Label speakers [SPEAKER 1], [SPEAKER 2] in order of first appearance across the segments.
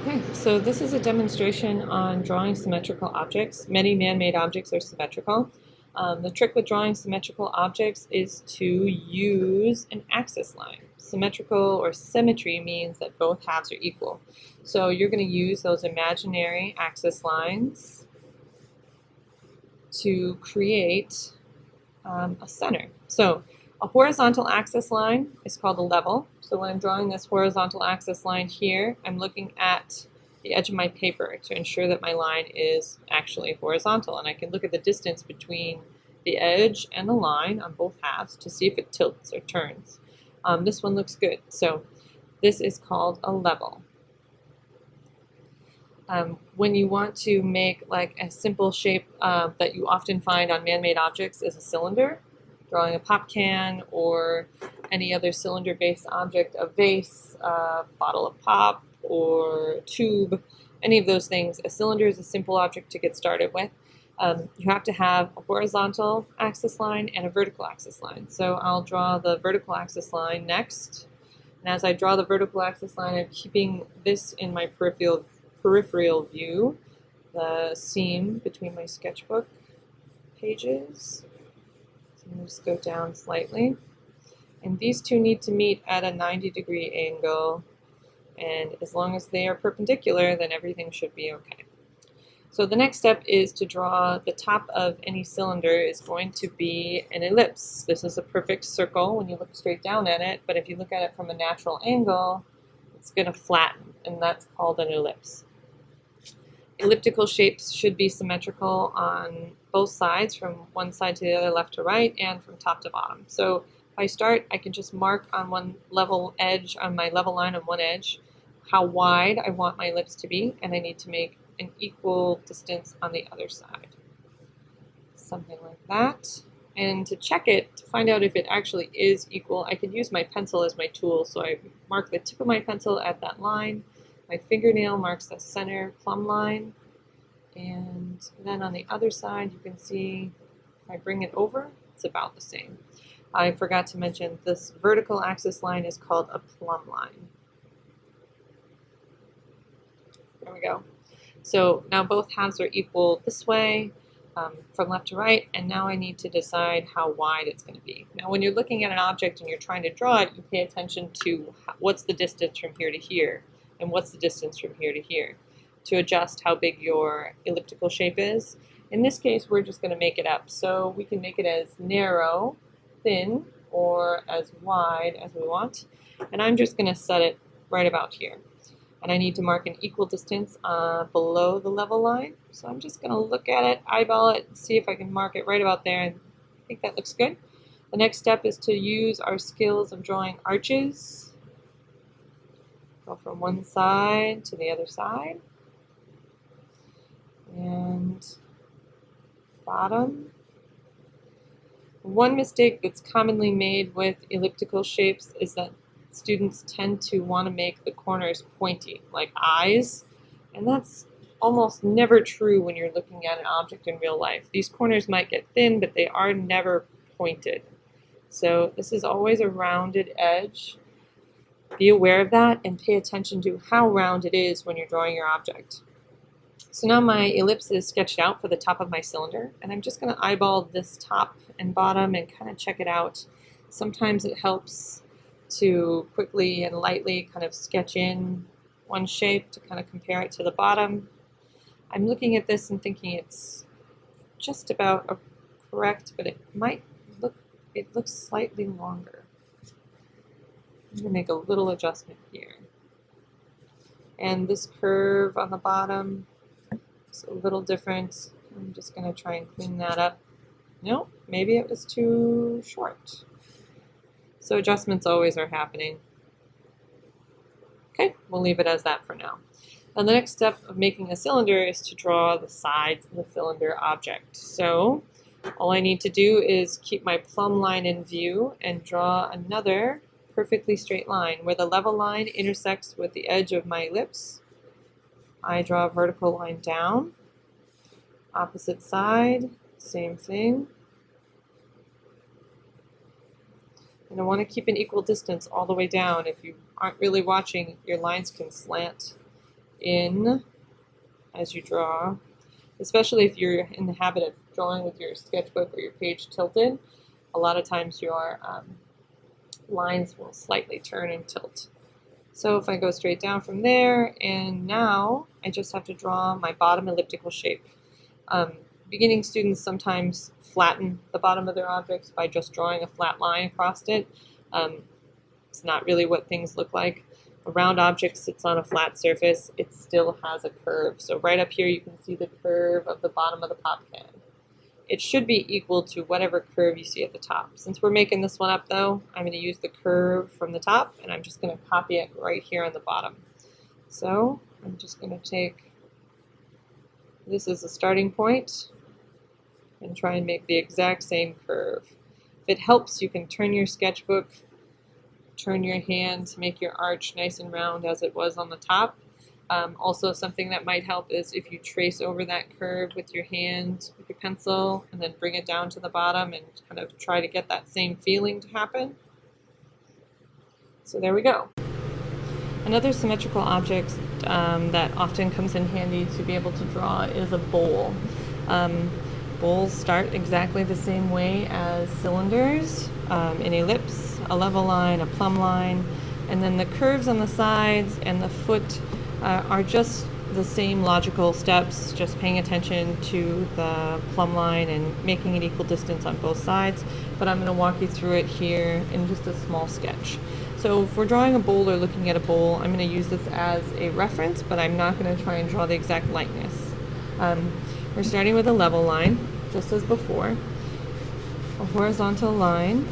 [SPEAKER 1] Okay, so this is a demonstration on drawing symmetrical objects. Many man-made objects are symmetrical. The trick with drawing symmetrical objects is to use an axis line. Symmetrical or symmetry means that both halves are equal. So you're going to use those imaginary axis lines to create a center. So a horizontal axis line is called a level. So when I'm drawing this horizontal axis line here, I'm looking at the edge of my paper to ensure that my line is actually horizontal. And I can look at the distance between the edge and the line on both halves to see if it tilts or turns. This one looks good. So this is called a level. When you want to make like a simple shape that you often find on man-made objects is a cylinder, drawing a pop can or any other cylinder-based object, a vase, a bottle of pop, or a tube, any of those things. A cylinder is a simple object to get started with. You have to have a horizontal axis line and a vertical axis line. So I'll draw the vertical axis line next. And as I draw the vertical axis line, I'm keeping this in my peripheral view, the seam between my sketchbook pages. So I'm just go down slightly. And these two need to meet at a 90-degree angle. And as long as they are perpendicular, then everything should be okay. So the next step is to draw the top of any cylinder is going to be an ellipse. This is a perfect circle when you look straight down at it, but if you look at it from a natural angle, it's going to flatten, and that's called an ellipse. Elliptical shapes should be symmetrical on both sides, from one side to the other, left to right, and from top to bottom. So if I start, I can just mark on one level edge, on my level line on one edge, how wide I want my ellipse to be, and I need to make an equal distance on the other side. Something like that. And to check it, to find out if it actually is equal, I could use my pencil as my tool. So I mark the tip of my pencil at that line. My fingernail marks the center plumb line. And then on the other side, you can see if I bring it over, it's about the same. I forgot to mention this vertical axis line is called a plumb line. There we go. So now both halves are equal this way, from left to right, and now I need to decide how wide it's going to be. Now when you're looking at an object and you're trying to draw it, you pay attention to what's the distance from here to here, and what's the distance from here to here, to adjust how big your elliptical shape is. In this case, we're just going to make it up. So we can make it as narrow, thin, or as wide as we want. And I'm just going to set it right about here. And I need to mark an equal distance below the level line. So I'm just going to look at it, eyeball it, and see if I can mark it right about there. And I think that looks good. The next step is to use our skills of drawing arches. Go from one side to the other side. And bottom. One mistake that's commonly made with elliptical shapes is that students tend to want to make the corners pointy, like eyes, and that's almost never true when you're looking at an object in real life. These corners might get thin, but they are never pointed. So this is always a rounded edge. Be aware of that and pay attention to how round it is when you're drawing your object. So now my ellipse is sketched out for the top of my cylinder, and I'm just going to eyeball this top and bottom and kind of check it out. Sometimes it helps to quickly and lightly kind of sketch in one shape to kind of compare it to the bottom. I'm looking at this and thinking it's just about correct, but it looks slightly longer. I'm going to make a little adjustment here. And this curve on the bottom is a little different. I'm just going to try and clean that up. Nope, maybe it was too short. So adjustments always are happening. Okay, we'll leave it as that for now. Now the next step of making a cylinder is to draw the sides of the cylinder object. So all I need to do is keep my plumb line in view and draw another perfectly straight line. Where the level line intersects with the edge of my ellipse, I draw a vertical line down. Opposite side, same thing. And I want to keep an equal distance all the way down. If you aren't really watching, your lines can slant in as you draw, especially if you're in the habit of drawing with your sketchbook or your page tilted. A lot of times your lines will slightly turn and tilt. So if I go straight down from there, and now I just have to draw my bottom elliptical shape. Beginning students sometimes flatten the bottom of their objects by just drawing a flat line across it. It's not really what things look like. A round object sits on a flat surface. It still has a curve. So right up here you can see the curve of the bottom of the pop can. It should be equal to whatever curve you see at the top. Since we're making this one up though, I'm going to use the curve from the top, and I'm just going to copy it right here on the bottom. So I'm just going to take this as a starting point and try and make the exact same curve. If it helps, you can turn your sketchbook, turn your hand to make your arch nice and round as it was on the top. Also, something that might help is if you trace over that curve with your hand, with your pencil, and then bring it down to the bottom and kind of try to get that same feeling to happen. So there we go. Another symmetrical object that often comes in handy to be able to draw is a bowl. Bowls start exactly the same way as cylinders, an ellipse, a level line, a plumb line, and then the curves on the sides and the foot are just the same logical steps, just paying attention to the plumb line and making it equal distance on both sides. But I'm going to walk you through it here in just a small sketch. So if we're drawing a bowl or looking at a bowl, I'm going to use this as a reference, but I'm not going to try and draw the exact likeness. We're starting with a level line, just as before, a horizontal line,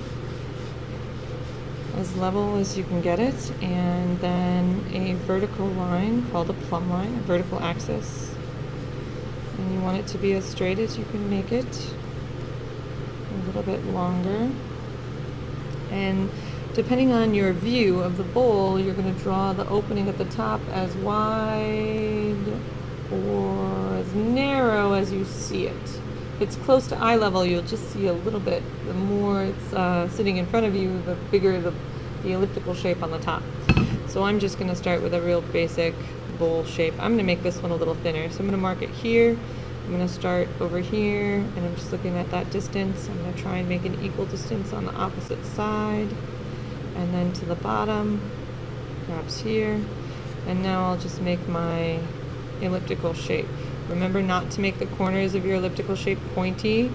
[SPEAKER 1] as level as you can get it, and then a vertical line called a plumb line, a vertical axis. And you want it to be as straight as you can make it, a little bit longer. And depending on your view of the bowl, you're going to draw the opening at the top as wide or as narrow as you see it. If it's close to eye level, you'll just see a little bit. The more it's sitting in front of you, the bigger the elliptical shape on the top. So I'm just going to start with a real basic bowl shape. I'm going to make this one a little thinner. So I'm going to mark it here. I'm going to start over here, and I'm just looking at that distance. I'm going to try and make an equal distance on the opposite side. And then to the bottom, perhaps here. And now I'll just make my elliptical shape. Remember not to make the corners of your elliptical shape pointy.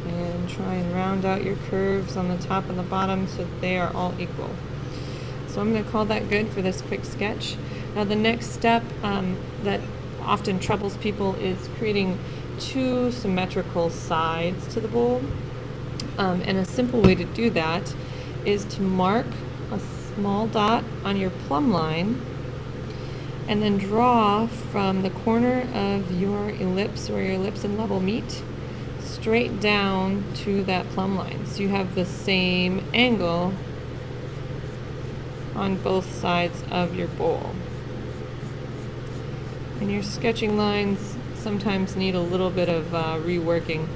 [SPEAKER 1] And try and round out your curves on the top and the bottom so that they are all equal. So I'm going to call that good for this quick sketch. Now the next step that often troubles people is creating two symmetrical sides to the bowl. And a simple way to do that is to mark a small dot on your plumb line and then draw from the corner of your ellipse where your ellipse and level meet straight down to that plumb line. So you have the same angle on both sides of your bowl. And your sketching lines sometimes need a little bit of reworking.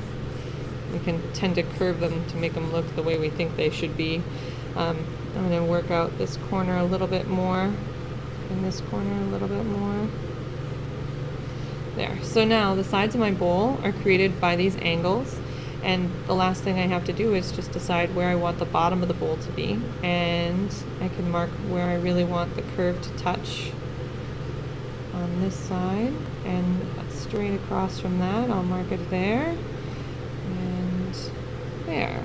[SPEAKER 1] We can tend to curve them to make them look the way we think they should be. I'm going to work out this corner a little bit more, and this corner a little bit more. There. So now the sides of my bowl are created by these angles, and the last thing I have to do is just decide where I want the bottom of the bowl to be, and I can mark where I really want the curve to touch on this side, and straight across from that I'll mark it there and there.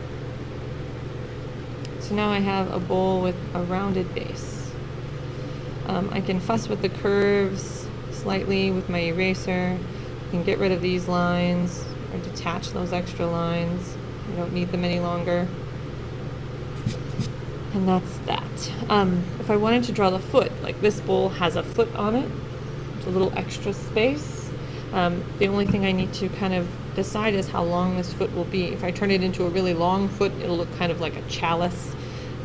[SPEAKER 1] So now I have a bowl with a rounded base. I can fuss with the curves slightly with my eraser. I can get rid of these lines or detach those extra lines. I don't need them any longer. And that's that. If I wanted to draw the foot, like this bowl has a foot on it, it's a little extra space. The only thing I need to kind of decide is how long this foot will be. If I turn it into a really long foot, it'll look kind of like a chalice.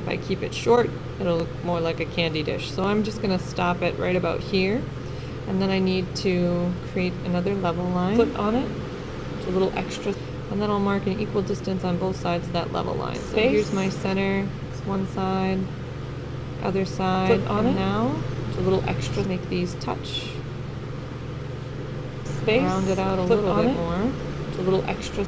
[SPEAKER 1] If I keep it short, it'll look more like a candy dish. So I'm just going to stop it right about here. And then I need to create another level line, foot on it, it's a little extra. And then I'll mark an equal distance on both sides of that level line. So here's my center, it's one side, Other side
[SPEAKER 2] on it.
[SPEAKER 1] Now,
[SPEAKER 2] a little extra.
[SPEAKER 1] make these touch.
[SPEAKER 2] Space.
[SPEAKER 1] Round it out a little bit more.
[SPEAKER 2] A little extra.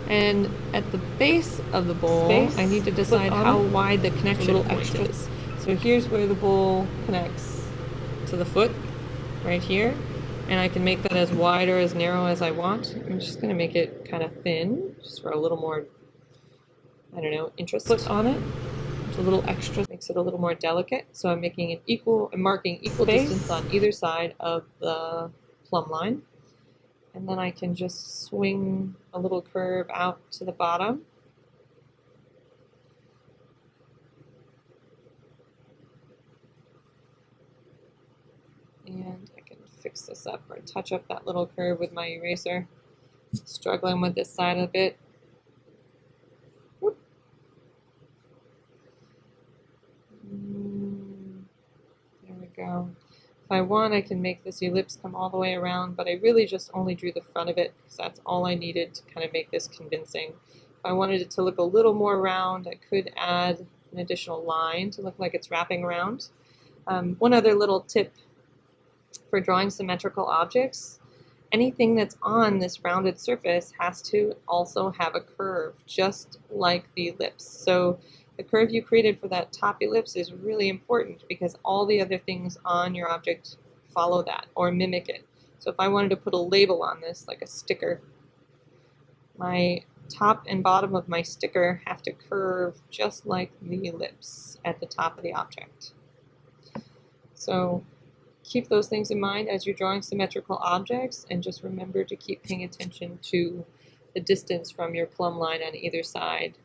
[SPEAKER 1] And at the base of the bowl, I need to decide how wide the connection point is. So here's where the bowl connects to the foot, right here. And I can make that as wide or as narrow as I want. I'm just going to make it kind of thin, just for a little more, I don't know, interest.
[SPEAKER 2] Foot on it. It's a little extra.
[SPEAKER 1] Makes it a little more delicate. So I'm making it equal, I'm marking equal distance on either side of the plumb line. And then I can just swing a little curve out to the bottom. And I can fix this up or touch up that little curve with my eraser. Struggling with this side a bit. Whoop. There we go. If I want, I can make this ellipse come all the way around, but I really just only drew the front of it because that's all I needed to kind of make this convincing. If I wanted it to look a little more round, I could add an additional line to look like it's wrapping around. One other little tip for drawing symmetrical objects: anything that's on this rounded surface has to also have a curve, just like the ellipse. So the curve you created for that top ellipse is really important because all the other things on your object follow that or mimic it. So if I wanted to put a label on this, like a sticker, my top and bottom of my sticker have to curve just like the ellipse at the top of the object. So keep those things in mind as you're drawing symmetrical objects, and just remember to keep paying attention to the distance from your plumb line on either side,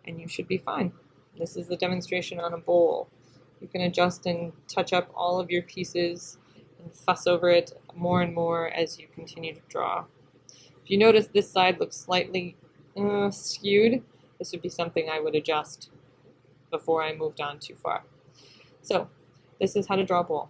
[SPEAKER 1] and you should be fine. This is a demonstration on a bowl. You can adjust and touch up all of your pieces and fuss over it more and more as you continue to draw. If you notice this side looks slightly skewed, this would be something I would adjust before I moved on too far. So this is how to draw a bowl.